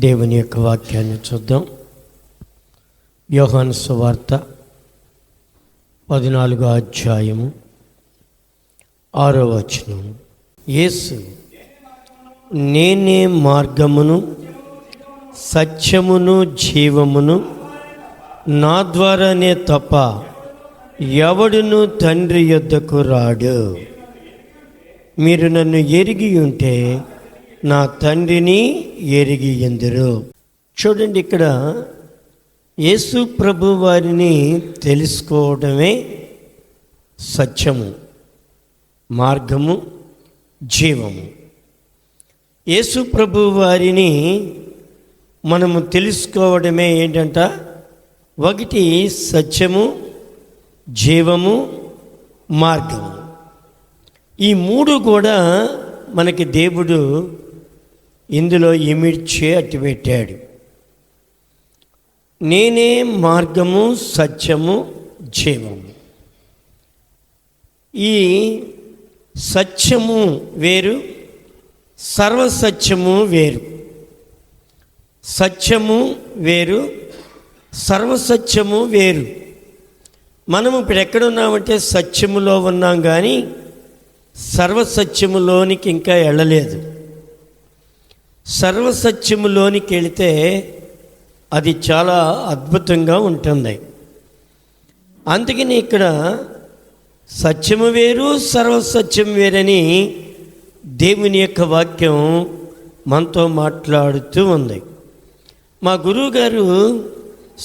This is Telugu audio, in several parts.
దేవుని యొక్క వాక్యాన్ని చూద్దాం. యోహాను సువార్త 14వ అధ్యాయము 6వ వచనం. యేసు, నేనే మార్గమును సత్యమును జీవమును, నా ద్వారానే తప్ప ఎవడును తండ్రి యొద్దకు రాడు. మీరు నన్ను ఎరిగి ఉంటే నా తండ్రిని ఎరిగి ఎందురు. చూడండి, ఇక్కడ యేసు ప్రభు వారిని తెలుసుకోవడమే సత్యము, మార్గము, జీవము. యేసు ప్రభు వారిని మనము తెలుసుకోవడమే ఏంటంట, ఒకటి సత్యము, జీవము, మార్గము. ఈ మూడు కూడా మనకి దేవుడు ఇందులో ఇమిడ్చి అట్టిపెట్టాడు. నేనే మార్గము, సత్యము, జీవము. ఈ సత్యము వేరు, సర్వసత్యము వేరు. సత్యము వేరు, సర్వసత్యము వేరు. మనము ఇప్పుడు ఎక్కడున్నామంటే సత్యములో ఉన్నాం, కానీ సర్వసత్యములోనికి ఇంకా వెళ్ళలేదు. సర్వసత్యములోనికి వెళితే అది చాలా అద్భుతంగా ఉంటుంది. అందుకని ఇక్కడ సత్యము వేరు, సర్వసత్యం వేరని దేవుని యొక్క వాక్యం మనతో మాట్లాడుతూ ఉంది. మా గురువుగారు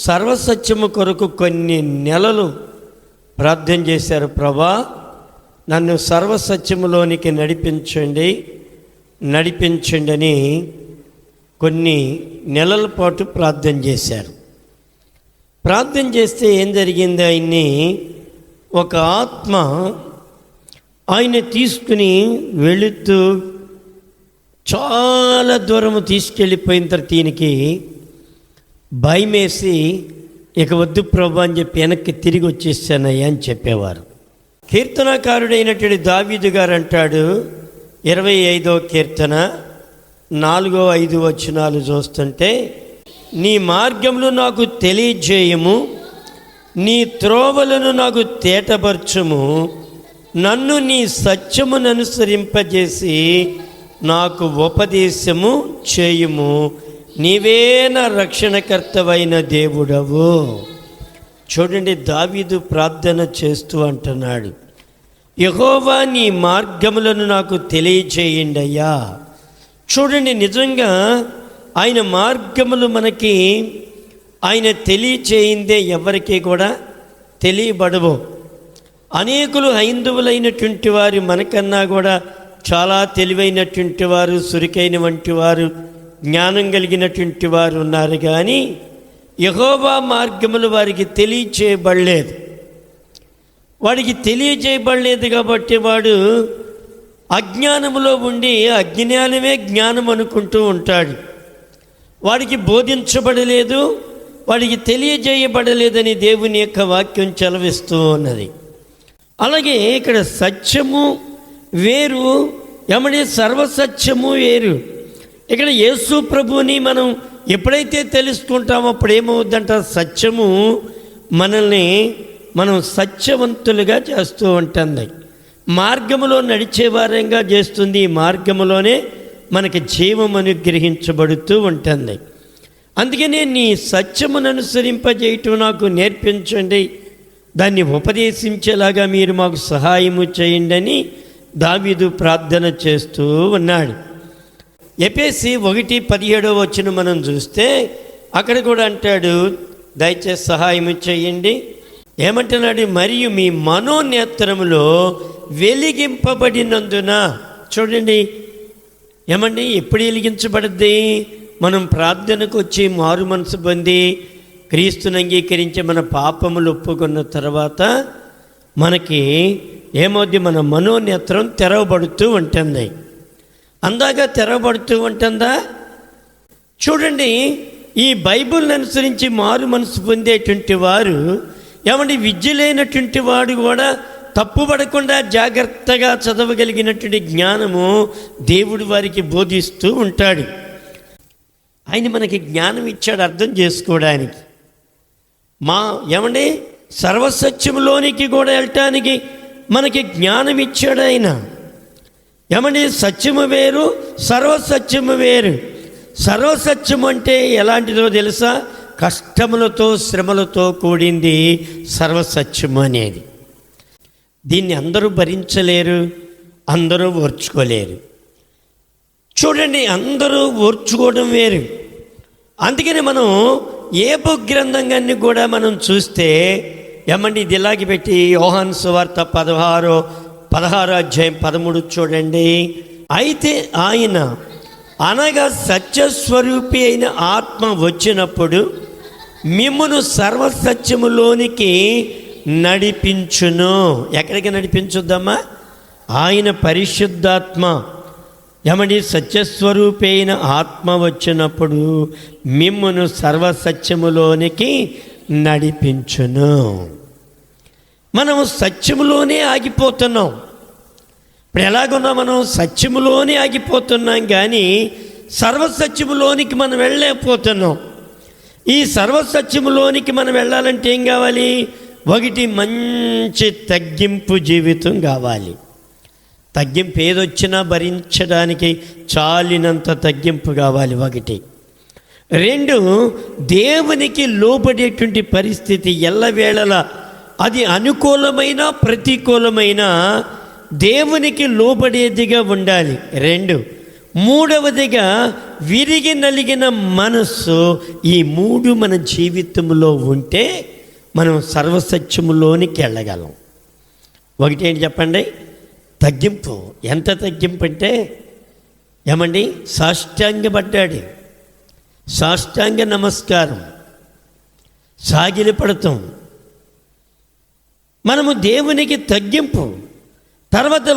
సర్వసత్యము కొరకు కొన్ని నెలలు ప్రార్థన చేశారు. ప్రభా, నన్ను సర్వసత్యములోనికి నడిపించండి అని కొన్ని నెలల పాటు ప్రార్థన చేశారు. ప్రార్థన చేస్తే ఏం జరిగింది, ఆయన్ని ఒక ఆత్మ ఆయన తీసుకుని వెళుతూ చాలా దూరము తీసుకెళ్ళిపోయిన తర్వాత ఈయనకి భయమేసి, ఇక వద్దు ప్రభు అని చెప్పి వెనక్కి తిరిగి వచ్చేసానయ్యా అని చెప్పేవారు. కీర్తనకారుడైనటువంటి దావీదు గారు అంటాడు, 25వ కీర్తన 4-5 వచనాలు చూస్తుంటే, నీ మార్గములు నాకు తెలియజేయము, నీ త్రోవలను నాకు తేటపరచుము, నన్ను నీ సత్యమును అనుసరింపజేసి నాకు ఉపదేశము చేయుము, నీవే నా రక్షణకర్తవైన దేవుడవు. చూడండి, దావీదు ప్రార్థన చేస్తూ అంటున్నాడు, యెహోవా నీ మార్గములను నాకు తెలియజేయండి అయ్యా. చూడండి, నిజంగా ఆయన మార్గములు మనకి ఆయన తెలియచేయిందే ఎవరికి కూడా తెలియబడవు. అనేకులు హైందవులైనటువంటి వారు మనకన్నా కూడా చాలా తెలివైనటువంటి వారు, సురికైన వంటి వారు, జ్ఞానం కలిగినటువంటి వారు ఉన్నారు, కానీ యెహోవా మార్గములు వారికి తెలియచేయబడలేదు. వాడికి తెలియజేయబడలేదు కాబట్టి వాడు అజ్ఞానములో ఉండి అజ్ఞానమే జ్ఞానం అనుకుంటూ ఉంటాడు. వాడికి బోధించబడలేదు, వాడికి తెలియజేయబడలేదని దేవుని యొక్క వాక్యం చెలవిస్తూ ఉన్నది. అలాగే ఇక్కడ సత్యము వేరు, ఏమని సర్వసత్యము వేరు. ఇక్కడ యేసు ప్రభువుని మనం ఎప్పుడైతే తెలుసుకుంటామో అప్పుడు ఏమవుద్దంట, సత్యము మనల్ని మనం సత్యవంతులుగా చేస్తూ ఉంటుంది, మార్గములో నడిచేవారంగా చేస్తుంది. ఈ మార్గములోనే మనకి జీవం అనుగ్రహించబడుతూ ఉంటుంది. అందుకనే నీ సత్యమును అనుసరింపజేయటం నాకు నేర్పించండి, దాన్ని ఉపదేశించేలాగా మీరు మాకు సహాయము చేయండి అని దావీదు ప్రార్థన చేస్తూ ఉన్నాడు. ఎఫెసీ 1:17 వచనం మనం చూస్తే అక్కడ కూడా అంటాడు, దయచేసి సహాయము చేయండి. ఏమంటున్నాడు, మరియు మీ మనోనేత్రములో వెలిగింపబడినందున. చూడండి, ఏమండి, ఎప్పుడు వెలిగించబడుద్ది? మనం ప్రార్థనకు వచ్చి మారు మనసు పొంది క్రీస్తుని అంగీకరించి మన పాపములు ఒప్పుకున్న తర్వాత మనకి ఏమవుద్ది, మన మనోనేత్రం తెరవబడుతూ ఉంటుంది. అందాక తెరవబడుతూ ఉంటుందా? చూడండి, ఈ బైబిల్ని అనుసరించి మారు మనసు పొందేటువంటి వారు, ఏమంటే విద్య లేనటువంటి వాడు కూడా తప్పుపడకుండా జాగ్రత్తగా చదవగలిగినటువంటి జ్ఞానము దేవుడు వారికి బోధిస్తూ ఉంటాడు. ఆయన మనకి జ్ఞానం ఇచ్చాడు అర్థం చేసుకోవడానికి. ఏమండి సర్వసత్యములోనికి కూడా వెళ్ళటానికి మనకి జ్ఞానం ఇచ్చాడు ఆయన. ఏమండి సత్యము వేరు, సర్వసత్యము వేరు. సర్వసత్యం అంటే ఎలాంటిదో తెలుసా? కష్టములతో శ్రమలతో కూడింది సర్వసత్యము అనేది. దీన్ని అందరూ భరించలేరు, అందరూ ఓర్చుకోలేరు. చూడండి, అందరూ ఓర్చుకోవడం వేరు. అందుకని మనం ఏబు గ్రంథంగాన్ని కూడా మనం చూస్తే ఏమండి ఇది ఇలాగే పెట్టి యోహాను సువార్త 16 అధ్యాయం 13 చూడండి. అయితే ఆయన అనగా సత్యస్వరూపి అయిన ఆత్మ వచ్చినప్పుడు మిమ్మును సర్వసత్యములోనికి నడిపించును. ఎక్కడికి నడిపించుద్దామా? ఆయన పరిశుద్ధాత్మ ఏమండి సత్యస్వరూపి అయిన ఆత్మ వచ్చినప్పుడు మిమ్మును సర్వసత్యములోనికి నడిపించును. మనము సత్యములోనే ఆగిపోతున్నాం. ఇప్పుడు ఎలాగున్నా మనం సత్యములోనే ఆగిపోతున్నాం, కానీ సర్వసత్యములోనికి మనం వెళ్ళలేకపోతున్నాం. ఈ సర్వసత్యములోనికి మనం వెళ్ళాలంటే ఏం కావాలి? ఒకటి, మంచి తగ్గింపు జీవితం కావాలి. తగ్గింపు ఏదొచ్చినా భరించడానికి చాలినంత తగ్గింపు కావాలి ఒకటి. 2, దేవునికి లోబడేటువంటి పరిస్థితి ఎల్లవేళలా, అది అనుకూలమైన ప్రతికూలమైన దేవునికి లోబడేదిగా ఉండాలి. 2, మూడవదిగా విరిగి నలిగిన మనస్సు. ఈ 3 మన జీవితంలో ఉంటే మనం సర్వసత్యములోనికి వెళ్ళగలం. ఒకటి ఏంటి చెప్పండి? తగ్గింపు. ఎంత తగ్గింపు అంటే ఏమండి సాష్టాంగపడ్డాడు, సాష్టాంగ నమస్కారం, సాగిలి పడతాం. మనము దేవునికి తగ్గింపు. తర్వాత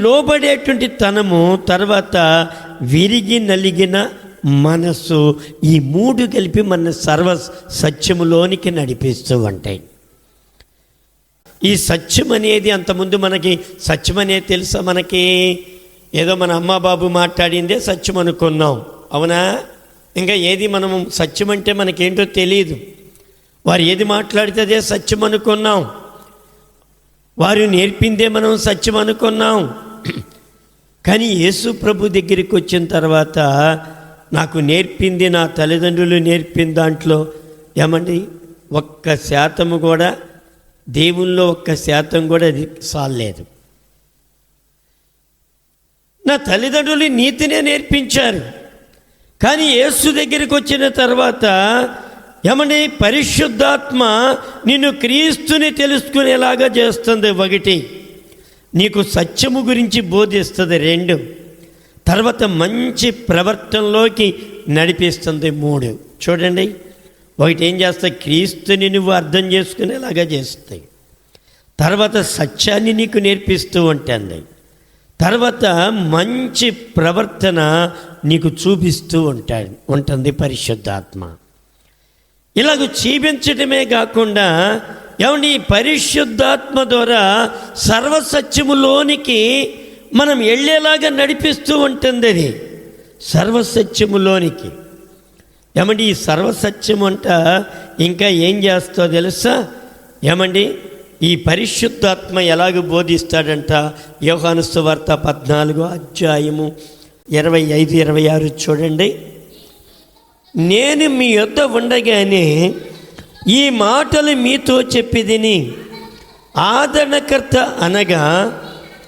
లోబడేటువంటి తనము, తర్వాత విరిగి నలిగిన మనసు. ఈ 3 కలిపి మన సర్వ సత్యములోనికి నడిపిస్తూ ఉంటాయి. ఈ సత్యం అనేది అంతకుముందు మనకి సత్యం అనేది తెలుసా? మనకి ఏదో మన అమ్మ బాబు మాట్లాడిందే సత్యం అనుకున్నాం, అవునా? ఇంకా ఏది మనము సత్యం అంటే మనకేంటో తెలియదు. వారు ఏది మాట్లాడితే అదే సత్యం అనుకున్నాం, వారు నేర్పిందే మనం సత్యం అనుకున్నాం. కానీ యేసు ప్రభు దగ్గరికి వచ్చిన తర్వాత నాకు నేర్పింది, నా తల్లిదండ్రులు నేర్పిన దాంట్లో ఏమండి 1% కూడా, దేవుల్లో 1% కూడా అది సాలేదు. నా తల్లిదండ్రులు నీతినే నేర్పించారు, కానీ యేసు దగ్గరికి వచ్చిన తర్వాత ఏమండి పరిశుద్ధాత్మ నిన్ను క్రీస్తుని తెలుసుకునేలాగా చేస్తుంది. 1, నీకు సత్యము గురించి బోధిస్తుంది. 2, తర్వాత మంచి ప్రవర్తనలోకి నడిపిస్తుంది. 3, చూడండి, 1 ఏం చేస్తాయి? క్రీస్తుని నువ్వు అర్థం చేసుకునేలాగా చేస్తాయి. తర్వాత సత్యాన్ని నీకు నేర్పిస్తూ ఉంటుంది. తర్వాత మంచి ప్రవర్తన నీకు చూపిస్తూ ఉంటుంది పరిశుద్ధాత్మ. ఇలాగ చూపించటమే కాకుండా ఏమండి పరిశుద్ధాత్మ ద్వారా సర్వసత్యములోనికి మనం వెళ్ళేలాగా నడిపిస్తూ ఉంటుంది. అది సర్వసత్యములోనికి. ఏమండి ఈ సర్వసత్యం అంట ఇంకా ఏం చేస్తో తెలుసా? ఏమండి ఈ పరిశుద్ధాత్మ ఎలాగ బోధిస్తాడంట? యోహాను సువార్త 14 అధ్యాయము 25-26 చూడండి. నేను మీ యొద్ద ఉండగానే ఈ మాటలు మీతో చెప్పిదిని, ఆదరణకర్త అనగా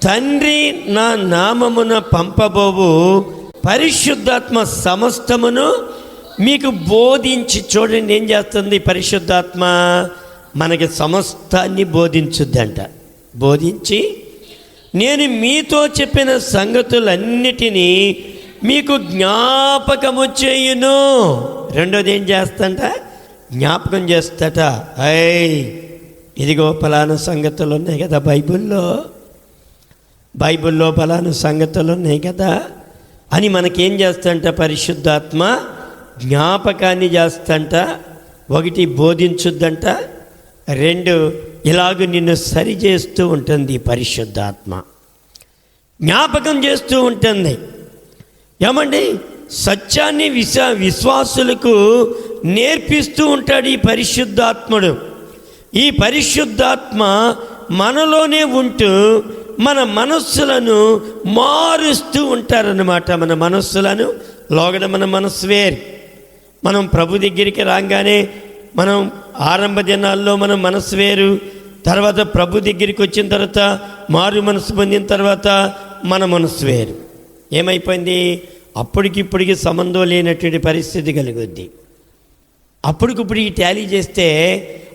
తండ్రి నా నామమున పంపబోవు పరిశుద్ధాత్మ సమస్తమును మీకు బోధించి. చూడండి ఏం చేస్తుంది పరిశుద్ధాత్మ? మనకి సమస్తాన్ని బోధించుద్దంట. బోధించి నేను మీతో చెప్పిన సంగతులన్నిటినీ మీకు జ్ఞాపకము చేయును. 2వది ఏం చేస్తంట? జ్ఞాపకం చేస్తట. ఇదిగో ఫలానా సంగతులు ఉన్నాయి కదా బైబిల్లో ఫలానా సంగతులు ఉన్నాయి కదా అని మనకేం చేస్తంట పరిశుద్ధాత్మ? జ్ఞాపకాన్ని చేస్తంట. 1 బోధించుద్దంట, 2 ఇలాగ నిన్ను సరి చేస్తూ ఉంటుంది పరిశుద్ధాత్మ. జ్ఞాపకం చేస్తూ ఉంటుంది. ఏమండి సత్యాన్ని విశ్వాసులకు నేర్పిస్తూ ఉంటాడు ఈ పరిశుద్ధాత్ముడు. ఈ పరిశుద్ధాత్మ మనలోనే ఉంటూ మన మనస్సులను మారుస్తూ ఉంటారన్నమాట. మన మనస్సులను లోగడ మన మనస్సు వేరు. మనం ప్రభు దగ్గరికి రాగానే మనం ఆరంభ దినాల్లో మన మనస్సు వేరు, తర్వాత ప్రభు దగ్గరికి వచ్చిన తర్వాత మారు మనసు పొందిన తర్వాత మన మనస్సు వేరు. ఏమైపోయింది? అప్పటికిప్పటికి సంబంధం లేనటువంటి పరిస్థితి కలుగుద్ది. అప్పటికిప్పుడు ఈ టాలీ చేస్తే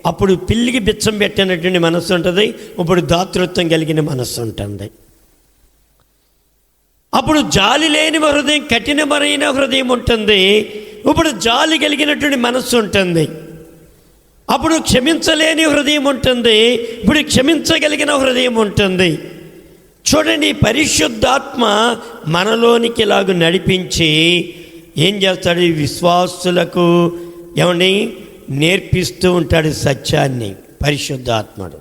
అప్పుడు పిల్లికి బిచ్చం పెట్టినటువంటి మనస్సు ఉంటుంది, ఇప్పుడు దాతృత్వం కలిగిన మనస్సు ఉంటుంది. అప్పుడు జాలి లేని హృదయం, కఠినమైన హృదయం ఉంటుంది, ఇప్పుడు జాలి కలిగినటువంటి మనస్సు ఉంటుంది. అప్పుడు క్షమించలేని హృదయం ఉంటుంది, ఇప్పుడు క్షమించగలిగిన హృదయం ఉంటుంది. చూడండి, పరిశుద్ధాత్మ మనలోనికి ఇలాగ నడిపించి ఏం చేస్తాడు? విశ్వాసులకు ఏమండి నేర్పిస్తూ ఉంటాడు సత్యాన్ని పరిశుద్ధాత్మడు.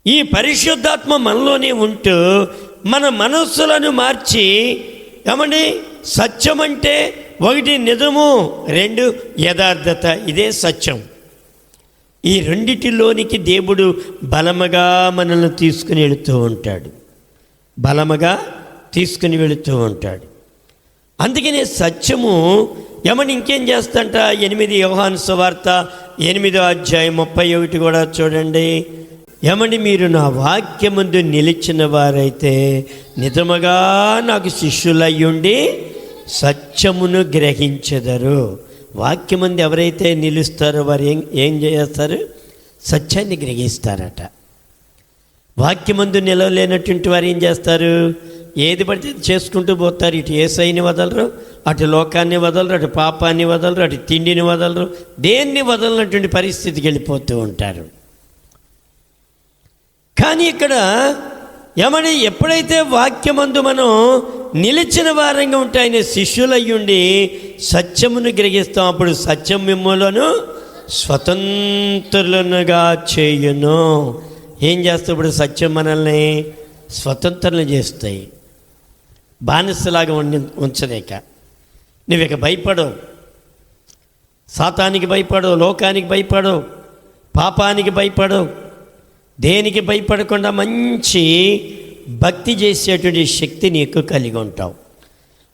ఈ పరిశుద్ధాత్మ మనలోనే ఉంటూ మన మనస్సులను మార్చి ఏమండి సత్యం అంటే 1 నిజము, 2 యథార్థత, ఇదే సత్యం. ఈ రెండిటిలోనికి దేవుడు బలముగా మనల్ని తీసుకుని వెళుతూ ఉంటాడు, బలముగా తీసుకుని వెళుతూ ఉంటాడు. అందుకనే సత్యము ఏమని ఇంకేం చేస్తంట? 8 యోహాను సువార్త 8వ అధ్యాయం 31 కూడా చూడండి. ఏమండి, మీరు నా వాక్యమందు నిలిచిన వారైతే నిజముగా నాకు శిష్యులయ్యుండి సత్యమును గ్రహించెదరు. వాక్యమందు ఎవరైతే నిలుస్తారో వారు ఏం చేస్తారు? సత్యాన్ని గ్రహిస్తారట. వాక్యమందు నిలవలేనటువంటి వారు ఏం చేస్తారు? ఏది పడితే చేసుకుంటూ పోతారు. ఇటు యేసయ్యని వదలరు, అటు లోకాన్ని వదలరు, అటు పాపాన్ని వదలరు, అటు తిండిని వదలరు, దేన్ని వదలనటువంటి పరిస్థితికి వెళ్ళిపోతూ ఉంటారు. కానీ ఇక్కడ ఏమని ఎప్పుడైతే వాక్యమందు మనం నిలిచిన వారంగా ఉంటే ఆయన శిష్యులయ్యుండి సత్యమును గ్రహిస్తాం. అప్పుడు సత్యం మిమ్ములను స్వతంత్రులనుగా చేయును. ఏం చేస్తావు? ఇప్పుడు సత్యం మనల్ని స్వతంత్రులను చేస్తాయి. బానిసలాగా ఉంచలేక నువ్వు ఇక భయపడవు, సాతానికి భయపడవు, లోకానికి భయపడవు, పాపానికి భయపడవు, దేనికి భయపడకుండా మంచి భక్తి చేసేటువంటి శక్తి నీకు కలిగి ఉంటావు.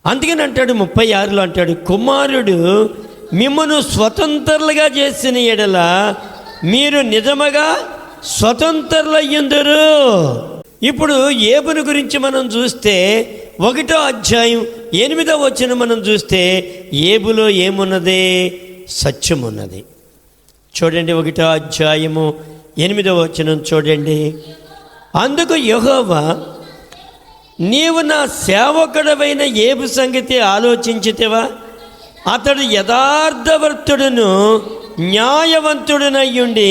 అందుకని అంటాడు 36లో అంటాడు, కుమారుడు మిమ్మను స్వతంత్రులుగా చేసిన ఎడల మీరు నిజముగా స్వతంత్రులయ్యుందురు. ఇప్పుడు ఏబును గురించి మనం చూస్తే 1వ అధ్యాయం 8వ వచనం మనం చూస్తే ఏబులో ఏమున్నది? సత్యం ఉన్నది. చూడండి 1వ అధ్యాయము 8వ వచనం చూడండి. అందుకు యెహోవా, నీవు నా సేవకుడవైన ఏబు సంగతి ఆలోచించితివా? అతడు యథార్థవర్తుడును న్యాయవంతుడునయ్యుండి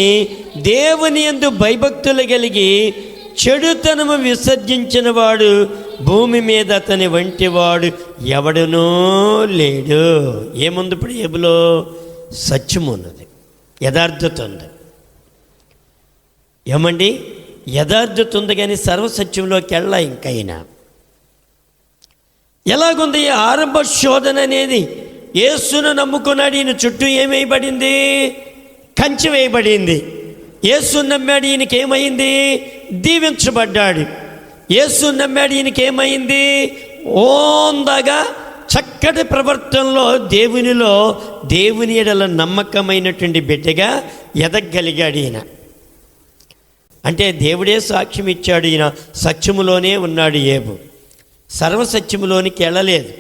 దేవుని యందు భయభక్తులు కలిగి చెడుతనము విసర్జించిన వాడు భూమి మీద అతని వంటివాడు ఎవడనూ లేడు. ఏముంది ఇప్పుడు ఏబులో? సత్యం ఉన్నది, యథార్థత ఉంది. ఏమండి, యథార్థత ఉంది కానీ సర్వసత్యంలోకి వెళ్ళా. ఇంకైనా ఎలాగుంది? ఆరంభ శోధన అనేది యేసును నమ్ముకున్నాడు. ఈయన చుట్టూ ఏమైబడింది? కంచె వేయబడింది. యేసు నమ్మాడు, ఈయనకి ఏమైంది? దీవించబడ్డాడు. యేసు నమ్మాడు, ఈయనకి ఏమైంది? ఓందగా చక్కటి ప్రవర్తనలో దేవునిలో దేవుని ఎడల నమ్మకమైనటువంటి బిడ్డగా ఎదగలిగాడు ఈయన. అంటే దేవుడే సాక్ష్యం ఇచ్చాడు, ఈయన సత్యములోనే ఉన్నాడు. ఏబు సర్వసత్యములోనికి వెళ్ళలేదు.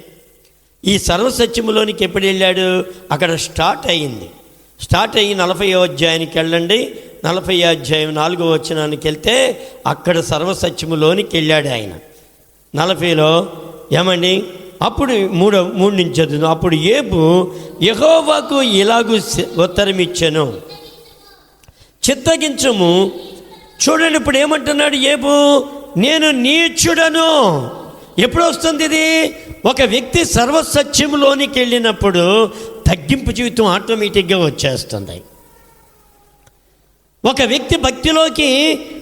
ఈ సర్వసత్యములోనికి ఎప్పుడు వెళ్ళాడు? అక్కడ స్టార్ట్ అయ్యి 40వ అధ్యాయానికి వెళ్ళండి. 40వ అధ్యాయం 4వ వచనానికి వెళ్తే అక్కడ సర్వసత్యములోనికి వెళ్ళాడు ఆయన. 40లో ఏమండి, అప్పుడు 3 నుంచి చదువు. అప్పుడు ఏబు యెహోవాకు ఇలాగూ ఉత్తరం ఇచ్చెను, చిత్తగించుము. చూడండి ఇప్పుడు ఏమంటున్నాడు ఏబు? నేను నీచుడను. ఎప్పుడు వస్తుంది ఇది? ఒక వ్యక్తి సర్వసత్యములోనికి వెళ్ళినప్పుడు తగ్గింపు జీవితం ఆటోమేటిక్గా వచ్చేస్తుంది. ఒక వ్యక్తి భక్తిలోకి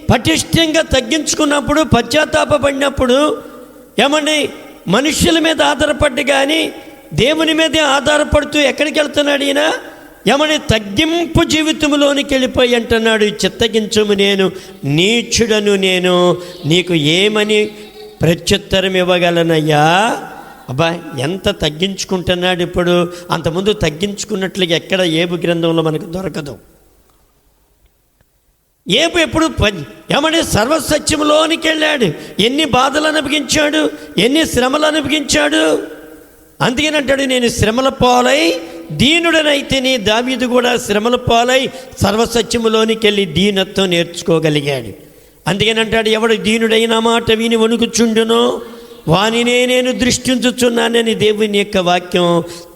పటిష్టంగా తగ్గించుకున్నప్పుడు, పశ్చాత్తాపడినప్పుడు ఏమండి మనుషుల మీద ఆధారపడ్డు కానీ దేవుని మీదే ఆధారపడుతూ ఎక్కడికి వెళ్తున్నాడు ఈయన? ఏమని తగ్గింపు జీవితంలోనికి వెళ్ళిపోయి అంటున్నాడు, చిత్తగించుము నేను నీచుడను, నేను నీకు ఏమని ప్రత్యుత్తరం ఇవ్వగలనయ్యా. అబ్బా, ఎంత తగ్గించుకుంటున్నాడు ఇప్పుడు. అంతకుముందు తగ్గించుకున్నట్లుగా ఎక్కడ ఏబు గ్రంథంలో మనకు దొరకదు. ఏబు ఎప్పుడు ఏమని సర్వసత్యంలోనికి వెళ్ళాడు. ఎన్ని బాధలు అనుభవించాడు, ఎన్ని శ్రమలు అనుభవించాడు. అందుకేనంటాడు, నేను శ్రమల పాలై దీనుడనైతేనే. దావీదు కూడా శ్రమల పాలై సర్వసత్యములోనికి వెళ్ళి దీనత్వం నేర్చుకోగలిగాడు. అందుకేనంటాడు, ఎవడు దీనుడైన మాట విని వణుకుచుండునో వానినే నేను దృష్టించుచున్నానని దేవుని యొక్క వాక్యం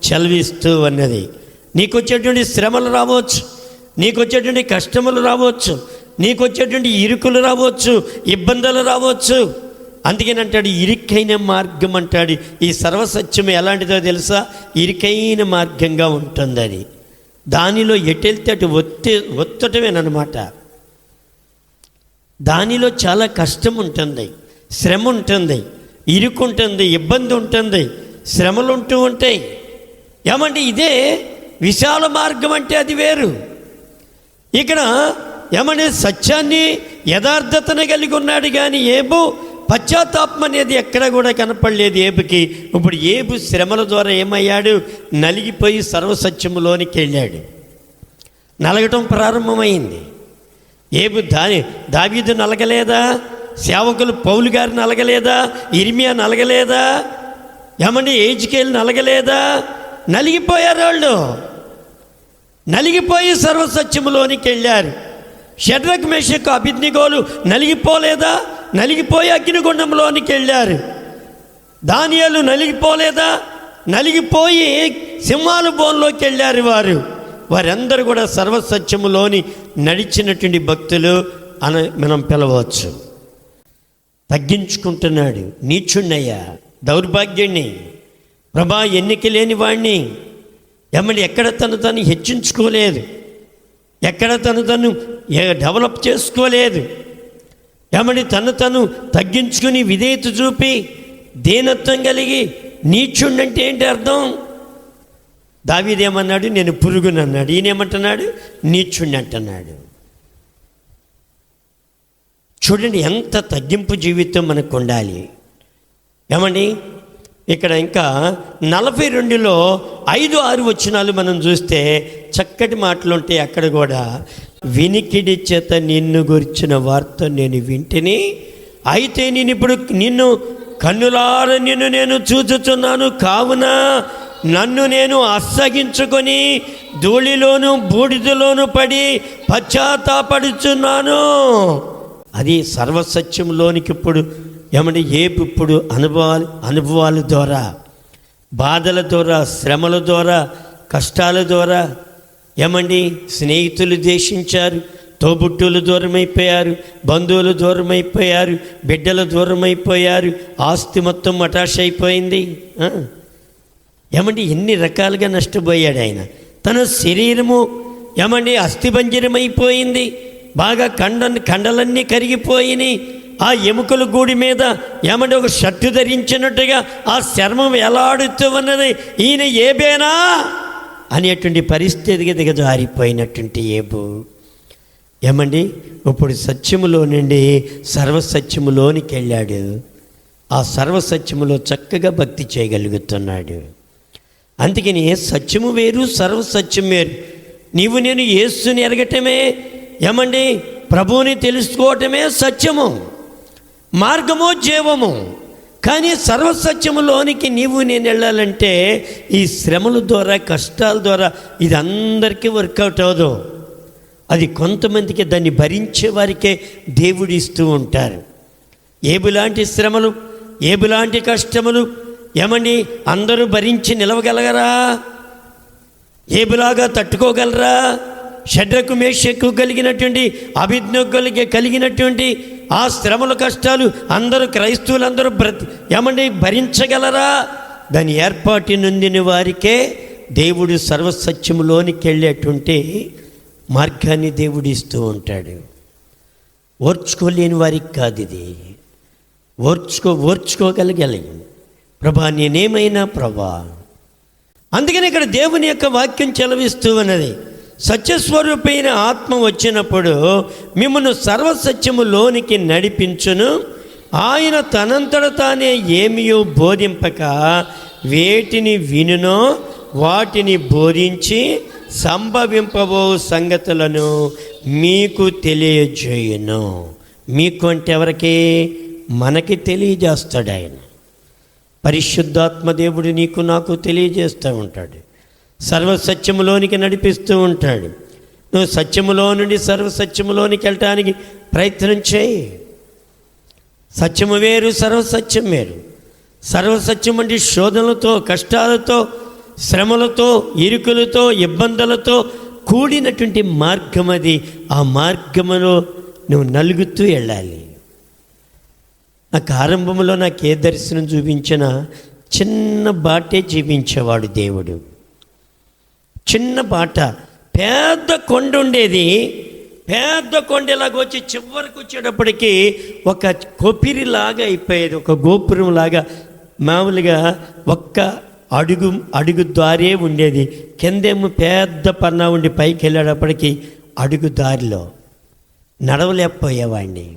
చదివిస్తూ అన్నది. నీకు వచ్చేటువంటి శ్రమలు రావచ్చు, నీకు వచ్చేటువంటి కష్టములు రావచ్చు, నీకు వచ్చేటువంటి ఇరుకులు రావచ్చు, ఇబ్బందులు రావచ్చు. అందుకేనంటాడు, ఇరుకైన మార్గం అంటాడు. ఈ సర్వసత్యం ఎలాంటిదో తెలుసా? ఇరుకైన మార్గంగా ఉంటుంది అది. దానిలో ఎటెళ్తే అటు ఒత్తటమేనమాట. దానిలో చాలా కష్టం ఉంటుంది, శ్రమ ఉంటుంది, ఇరుకు ఉంటుంది, ఇబ్బంది ఉంటుంది, శ్రమలు ఉంటూ ఉంటాయి. ఏమంటే ఇదే విశాల మార్గం అంటే అది వేరు. ఇక్కడ ఏమనే సత్యాన్ని యథార్థతను కలిగి ఉన్నాడు కానీ ఏబు పశ్చాత్తాపం అనేది ఎక్కడ కూడా కనపడలేదు ఏబుకి. ఇప్పుడు ఏబు శ్రమల ద్వారా ఏమయ్యాడు? నలిగిపోయి సర్వసత్యములోనికి వెళ్ళాడు. నలగటం ప్రారంభమైంది. ఏబు దావీదు నలగలేదా? సేవకులు పౌలు గారు నలగలేదా? ఇర్మియా నలగలేదా? ఏమండి ఎజ్కేలు నలగలేదా? నలిగిపోయారు వాళ్ళు. నలిగిపోయి సర్వసత్యములోనికి వెళ్ళారు. షడ్రక్ మేషక్ అబేద్నెగోలు నలిగిపోలేదా? నలిగిపోయి అగ్నిగుండంలోనికి వెళ్ళారు. దానియేలు నలిగిపోలేదా? నలిగిపోయి సింహాల బోన్లోకి వెళ్ళారు. వారందరూ కూడా సర్వసత్యములోని నడిచినటువంటి భక్తులు అని మనం పిలవచ్చు. తగ్గించుకుంటున్నాడు. నీచుణ్ణయ్యా, దౌర్భాగ్యాన్ని, ప్రభా ఎన్నిక లేని వాడిని. ఏమని ఎక్కడ తను హెచ్చించుకోలేదు, ఎక్కడ తను డెవలప్ చేసుకోలేదు. ఏమని తను తగ్గించుకుని విధేయత చూపి దీనత్వం కలిగి నీచుండంటే ఏంటి అర్థం? దావీదేమన్నాడు? నేను పురుగునన్నాడు. ఈయనేమంటున్నాడు? నీచుండి అంటున్నాడు. చూడండి ఎంత తగ్గింపు జీవితం మనకు ఉండాలి. ఏమండి ఇక్కడ ఇంకా 42లో 5-6 వచనాలు మనం చూస్తే చక్కటి మాటలు ఉంటాయి. అక్కడ కూడా వినికిడి చేత నిన్ను గురించిన వార్త నేను వింటిని, అయితే నేను ఇప్పుడు నిన్ను కన్నులార నేను చూచుచున్నాను, కావున నన్ను నేను అసగించుకొని ధూళిలోను బూడిదలోను పడి పశ్చాత్తాపడుచున్నాను. అది సర్వసత్యంలోనికి ఇప్పుడు ఏమంటే ఇప్పుడు అనుభవాల ద్వారా, బాధల ద్వారా, శ్రమల ద్వారా, కష్టాల ద్వారా ఏమండి స్నేహితులు ద్వేషించారు, తోబుట్టులు దూరమైపోయారు, బంధువులు దూరమైపోయారు, బిడ్డలు దూరమైపోయారు, ఆస్తి మొత్తం మటాష్ అయిపోయింది. ఏమండి ఎన్ని రకాలుగా నష్టపోయాడు ఆయన. తన శరీరము ఏమండి అస్థిభంజరమైపోయింది, బాగా కండలన్నీ కరిగిపోయినాయి. ఆ ఎముకల గూడి మీద ఏమంటే ఒక షర్టు ధరించినట్టుగా ఆ చర్మం ఎలాడుతూ ఉన్నది. ఈయన ఏబేనా అనేటువంటి పరిస్థితికి దిగజారిపోయినటువంటి ఏబు ఏమండి ఇప్పుడు సత్యములో నుండి సర్వసత్యములోనికి వెళ్ళాడు. ఆ సర్వసత్యములో చక్కగా భక్తి చేయగలుగుతున్నాడు. అందుకని సత్యము వేరు, సర్వసత్యం వేరు. నీవు నేను యేసుని ఎరగటమే ఏమండి ప్రభువుని తెలుసుకోవటమే సత్యము, మార్గము, జీవము. కానీ సర్వసత్యములోనికి నీవు నేను వెళ్ళాలంటే ఈ శ్రమల ద్వారా, కష్టాల ద్వారా ఇది అందరికీ వర్కౌట్ అవ్వదు. అది కొంతమందికి, దాన్ని భరించే వారికే దేవుడు ఇస్తూ ఉంటారు. ఏబులాంటి శ్రమలు, ఏబులాంటి కష్టములు ఏమండి అందరూ భరించి నిలవగలగరా? ఏబులాగా తట్టుకోగలరా? షడ్రకు మేషకు కలిగినటువంటి అబేద్నెగోకు కలిగినటువంటి ఆ శ్రమల కష్టాలు అందరూ క్రైస్తవులందరూ ఏమండి భరించగలరా? దాని ఏర్పాటు నొందిన వారికే దేవుడు సర్వసత్యములోనికి వెళ్ళేటువంటి మార్గాన్ని దేవుడు ఇస్తూ ఉంటాడు. ఓర్చుకోలేని వారికి కాదు ఇది. ఓర్చుకోగలగాలి. ప్రభా నేనేమైనా ప్రభా. అందుకని ఇక్కడ దేవుని యొక్క వాక్యం చెలవిస్తూ ఉన్నది, సత్యస్వరూపైన ఆత్మ వచ్చినప్పుడు మిమ్మల్ని సర్వసత్యములోనికి నడిపించును. ఆయన తనంతట తానే ఏమియో బోధింపక వేటిని వినునో వాటిని బోధించి సంభవింపబో సంగతులను మీకు తెలియజేయును. మీకు అంటే ఎవరికి? మనకి తెలియజేస్తాడు ఆయన. పరిశుద్ధాత్మ దేవుడు నీకు నాకు తెలియజేస్తూ ఉంటాడు, సర్వసత్యములోనికి నడిపిస్తూ ఉంటాడు. నువ్వు సత్యములో నుండి సర్వసత్యములోనికి వెళ్ళటానికి ప్రయత్నం చేయి. సత్యము వేరు, సర్వసత్యం వేరు. సర్వసత్యం అంటే శోధనలతో, కష్టాలతో, శ్రమలతో, ఇరుకులతో, ఇబ్బందులతో కూడినటువంటి మార్గం అది. ఆ మార్గములో నువ్వు నలుగుతూ వెళ్ళాలి. నాకు ఆరంభంలో నాకు ఏ దర్శనం చూపించినా చిన్న బాటే చూపించేవాడు దేవుడు. చిన్న బాట, పెద్ద కొండ ఉండేది. పెద్ద కొండ ఇలాగ వచ్చి చివరికి వచ్చేటప్పటికి ఒక కొపిరిలాగా అయిపోయేది, ఒక గోపురంలాగా. మామూలుగా ఒక్క అడుగు దారే ఉండేది, కిందేమో పెద్ద పన్నా ఉండి పైకి వెళ్ళేటప్పటికి అడుగు దారిలో నడవలేకపోయేవాడిని.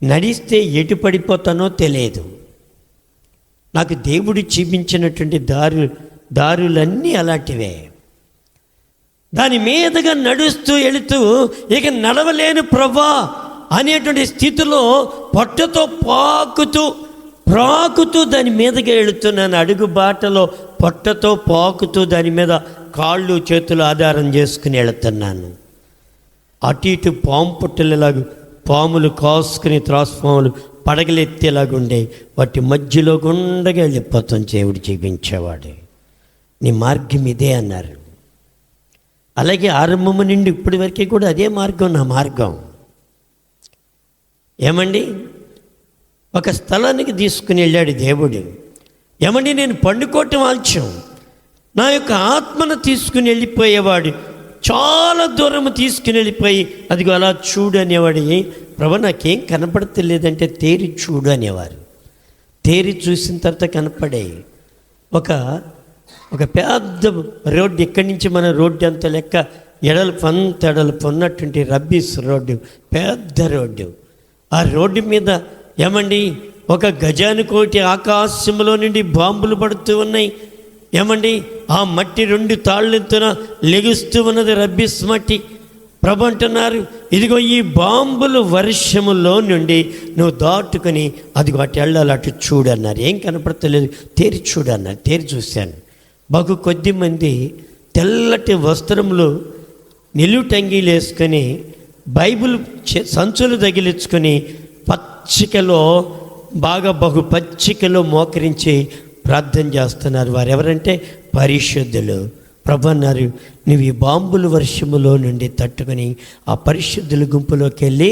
నడిస్తే ఎటు పడిపోతానో తెలియదు. నాకు దేవుడు చూపించినటువంటి దారులన్నీ అలాంటివే. దాని మీదుగా నడుస్తూ వెళుతూ ఇక నడవలేను ప్రభా అనేటువంటి స్థితిలో పొట్టతో ప్రాకుతూ దాని మీదగా వెళుతున్నాను. అడుగు బాటలో పొట్టతో పాకుతూ దాని మీద కాళ్ళు చేతులు ఆధారం చేసుకుని వెళుతున్నాను. అటు ఇటు పాము పుట్టలేలాగా పాములు కాసుకుని, త్రాసుపాములు పడగలెత్తేలాగుండే వాటి మధ్యలో గుండగా వెళ్ళిపోతాం. దేవుడు చూపించేవాడు, నీ మార్గం ఇదే అన్నారు. అలాగే ఆరంభము నుండి ఇప్పటి వరకు కూడా అదే మార్గం నా మార్గం. ఏమండి, ఒక స్థలానికి తీసుకుని వెళ్ళాడు దేవుడు. ఏమండి, నేను పండుకోవటం ఆల్చం, నా యొక్క ఆత్మను తీసుకుని వెళ్ళిపోయేవాడు. చాలా దూరం తీసుకుని వెళ్ళిపోయి అదిగో అలా చూడు అనేవాడు. ప్రభు నాకేం కనపడతలేదంటే తేరి చూడు అనేవారు. తేరి చూసిన తర్వాత కనపడే ఒక పెద్ద రోడ్డు, ఇక్కడి నుంచి మన రోడ్డు అంత లెక్క ఎడల్పు ఉన్నటువంటి రబ్బీస్ రోడ్డు, పెద్ద రోడ్డు. ఆ రోడ్డు మీద ఏమండి ఒక గజానికోటి ఆకాశంలో నుండి బాంబులు పడుతూ ఉన్నాయి. ఏమండి ఆ మట్టి 2 తాళ్ళెత్తున లెగుస్తూ ఉన్నది, రబ్బీస్ మట్టి. ప్రభు అంటున్నారు, ఇదిగో ఈ బాంబులు వర్షములో నుండి నువ్వు దాటుకుని అదిగో అటు వెళ్ళాలి, అటు చూడు అన్నారు. ఏం కనపడతలేదు, తేరి చూడు అన్నారు. తేరి చూశాను. బహు కొద్ది మంది తెల్లటి వస్త్రములు, నిలువుటంగీలు వేసుకొని, బైబిల్ సంచులు తగిలించుకొని పచ్చికలో బహు పచ్చికలో మోకరించి ప్రార్థన చేస్తున్నారు. వారెవరంటే పరిశుద్ధులు. ప్రభు అన్నారు, నువ్వు ఈ బాంబుల వర్షములో నుండి తట్టుకొని ఆ పరిశుద్ధుల గుంపులోకి వెళ్ళి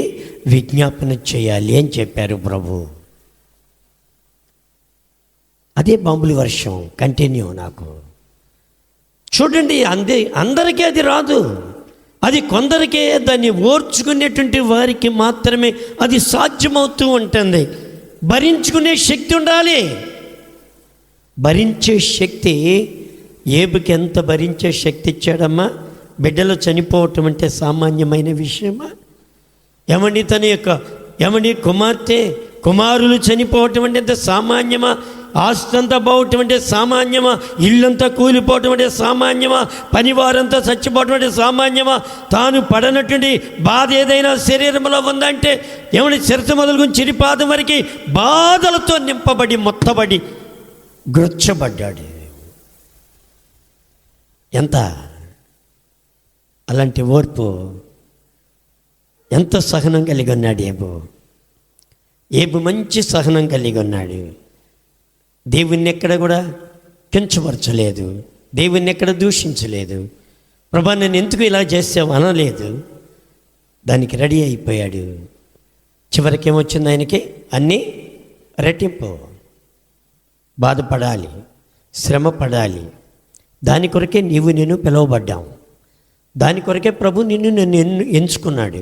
విజ్ఞాపన చేయాలి అని చెప్పారు ప్రభు. అదే బాంబుల వర్షం కంటిన్యూ. నాకు చూడండి, అందరికీ అది రాదు. అది కొందరికే, దాన్ని ఓర్చుకునేటువంటి వారికి మాత్రమే అది సాధ్యమవుతూ ఉంటుంది. భరించుకునే శక్తి ఉండాలి. భరించే శక్తి, ఏబుకి ఎంత భరించే శక్తి ఇచ్చాడమ్మా? బిడ్డలు చనిపోవటం అంటే సామాన్యమైన విషయమా? ఏమండి తన యొక్క కుమారులు చనిపోవటం అంటే ఎంత సామాన్యమా? ఆస్తంతా పోవటం అంటే సామాన్యమా? ఇల్లంతా కూలిపోవటం అంటే సామాన్యమా? పనివారంతా చచ్చిపోవటం అంటే సామాన్యమా? తాను పడనటువంటి బాధ ఏదైనా శరీరంలో ఉందంటే ఏమంటే శిరస మొదలుకొని చిరిపాదం వరకు బాధలతో నింపబడి మొత్తబడి గ్రొచ్చబడ్డాడు. ఎంత అలాంటి ఓర్పు, ఎంత సహనం కలిగి ఉన్నాడు ఏబు మంచి సహనం కలిగి ఉన్నాడు. దేవుణ్ణి ఎక్కడ కూడా కించపరచలేదు, దేవుణ్ణి ఎక్కడ దూషించలేదు. ప్రభా నేను ఎందుకు ఇలా చేసావు అనలేదు. దానికి రెడీ అయిపోయాడు. చివరికి ఏమొచ్చింది ఆయనకి? అన్నీ రెట్టింపు. బాధపడాలి, శ్రమ పడాలి. దాని కొరకే నేను పిలువబడ్డాం. దాని కొరకే ప్రభు నన్ను ఎంచుకున్నాడు.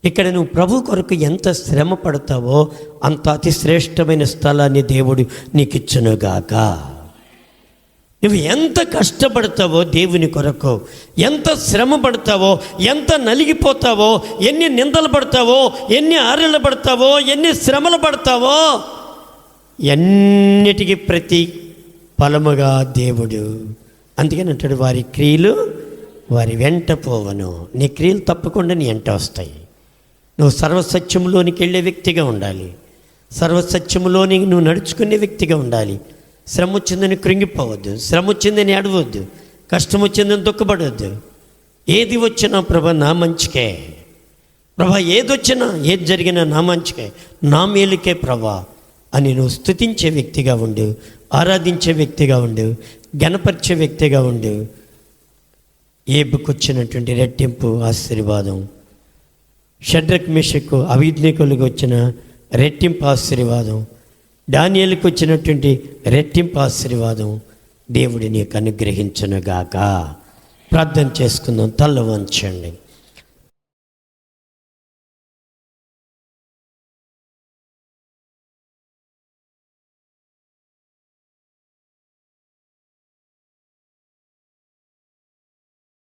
ఇక్కడ నువ్వు ప్రభు కొరకు ఎంత శ్రమ పడతావో అంత అతి శ్రేష్టమైన స్థలాన్ని దేవుడు నీకు ఇచ్చునుగాక. నువ్వు ఎంత కష్టపడతావో దేవుని కొరకు, ఎంత శ్రమ పడతావో, ఎంత నలిగిపోతావో, ఎన్ని నిందలు పడతావో, ఎన్ని ఆరులు పడతావో, ఎన్ని శ్రమలు పడతావో, ఎన్నిటికీ ప్రతి ఫలముగా దేవుడు. అందుకని అంటాడు, వారి క్రియలు వారి వెంట పోవను. నీ క్రియలు తప్పకుండా నీ వెంట వస్తాయి. నువ్వు సర్వసత్యములోనికి వెళ్ళే వ్యక్తిగా ఉండాలి. సర్వసత్యములోని నువ్వు నడుచుకునే వ్యక్తిగా ఉండాలి. శ్రమ వచ్చిందని కృంగిపోవద్దు, శ్రమ వచ్చిందని అడవద్దు, కష్టం వచ్చిందని దుఃఖపడవద్దు. ఏది వచ్చినా ప్రభా నా మంచికే, ప్రభా ఏది వచ్చినా ఏది జరిగినా నా మంచికే, నా మేలుకే ప్రభా అని నువ్వు స్తుతించే వ్యక్తిగా ఉండు, ఆరాధించే వ్యక్తిగా ఉండు, గణపరిచే వ్యక్తిగా ఉండు. ఏబుకు వచ్చినటువంటి రెట్టింపు ఆశీర్వాదం, షడ్రక్ మేషకు అవిజ్ఞకులకు వచ్చిన రెట్టింపు ఆశీర్వాదం, దానియేలుకు వచ్చినటువంటి రెట్టింపు ఆశీర్వాదం దేవుడి నీకు అనుగ్రహించునుగాక. ప్రార్థన చేసుకుందాం. తల్ల వంచండి.